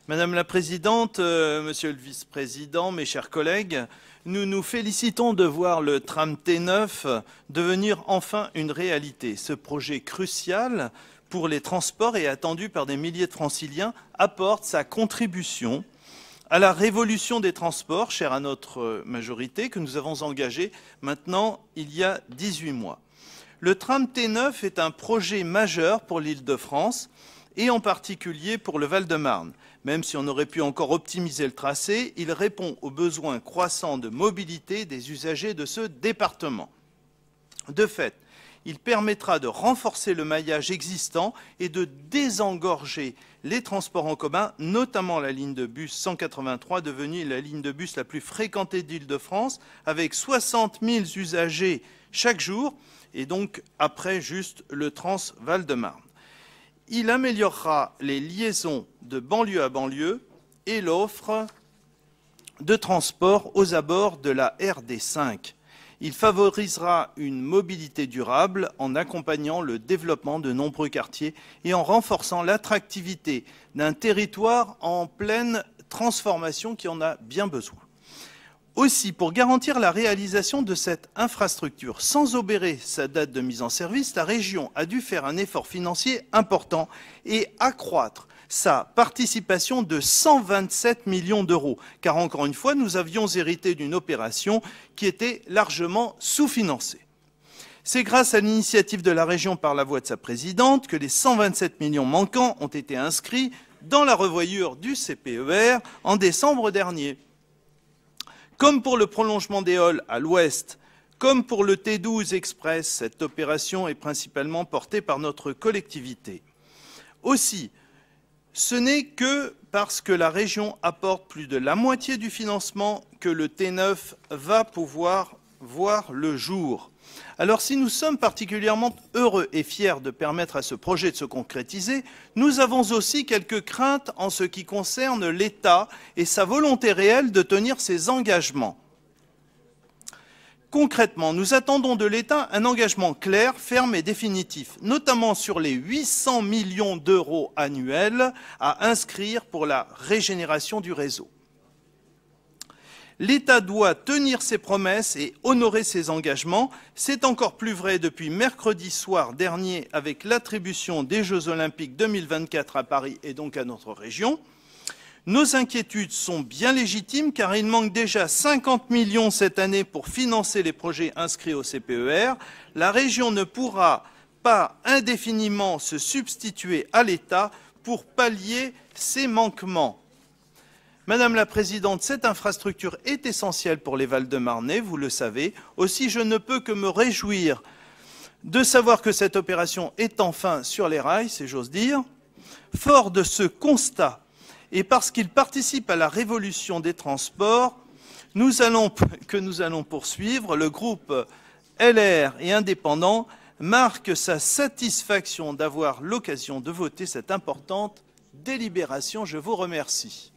Madame la Présidente, Monsieur le Vice-président, mes chers collègues, nous nous félicitons de voir le tram T9 devenir enfin une réalité. Ce projet crucial pour les transports et attendu par des milliers de Franciliens apporte sa contribution à la révolution des transports, chère à notre majorité, que nous avons engagée maintenant il y a 18 mois. Le tram T9 est un projet majeur pour l'Île-de-France et en particulier pour le Val-de-Marne. Même si on aurait pu encore optimiser le tracé, il répond aux besoins croissants de mobilité des usagers de ce département. De fait, il permettra de renforcer le maillage existant et de désengorger les transports en commun, notamment la ligne de bus 183, devenue la ligne de bus la plus fréquentée d'Île-de-France, avec 60 000 usagers chaque jour, et donc après juste le Trans-Val-de-Marne. Il améliorera les liaisons de banlieue à banlieue et l'offre de transport aux abords de la RD5. Il favorisera une mobilité durable en accompagnant le développement de nombreux quartiers et en renforçant l'attractivité d'un territoire en pleine transformation qui en a bien besoin. Aussi, pour garantir la réalisation de cette infrastructure sans obérer sa date de mise en service, la région a dû faire un effort financier important et accroître sa participation de 127 millions d'euros, car encore une fois, nous avions hérité d'une opération qui était largement sous-financée. C'est grâce à l'initiative de la région par la voix de sa présidente que les 127 millions manquants ont été inscrits dans la revoyure du CPER en décembre dernier. Comme pour le prolongement des halls à l'ouest, comme pour le T12 Express, cette opération est principalement portée par notre collectivité. Aussi, ce n'est que parce que la région apporte plus de la moitié du financement que le T9 va pouvoir voir le jour. Alors si nous sommes particulièrement heureux et fiers de permettre à ce projet de se concrétiser, nous avons aussi quelques craintes en ce qui concerne l'État et sa volonté réelle de tenir ses engagements. Concrètement, nous attendons de l'État un engagement clair, ferme et définitif, notamment sur les 800 millions d'euros annuels à inscrire pour la régénération du réseau. L'État doit tenir ses promesses et honorer ses engagements. C'est encore plus vrai depuis mercredi soir dernier avec l'attribution des Jeux Olympiques 2024 à Paris et donc à notre région. Nos inquiétudes sont bien légitimes car il manque déjà 50 millions cette année pour financer les projets inscrits au CPER. La région ne pourra pas indéfiniment se substituer à l'État pour pallier ces manquements. Madame la Présidente, cette infrastructure est essentielle pour les Val-de-Marnais, vous le savez. Aussi, je ne peux que me réjouir de savoir que cette opération est enfin sur les rails, si j'ose dire. Fort de ce constat, et parce qu'il participe à la révolution des transports que nous allons poursuivre, le groupe LR et indépendant marque sa satisfaction d'avoir l'occasion de voter cette importante délibération. Je vous remercie.